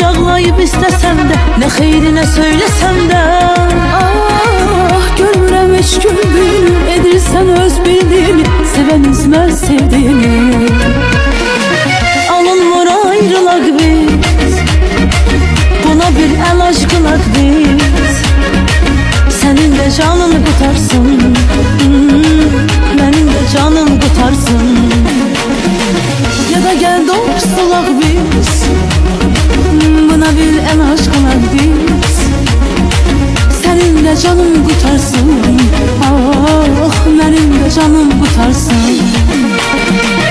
qucaqlayıb istəsəm də, nə xeyrinə söyləsəm də. Ah, görmürəm heç güldüyünü, edirsən öz bildiyini, sevən üzməz sevdiyini. Alınmır ayrılaq biz, buna bir əlac qılaq biz. Sənin də canın qutarsın, mənim də canım qutarsın. Ya da gəl dostluq biz, buna bir əlac qılaq biz. Sənin də canım qutarsın, ah, mənim də canım qutarsın.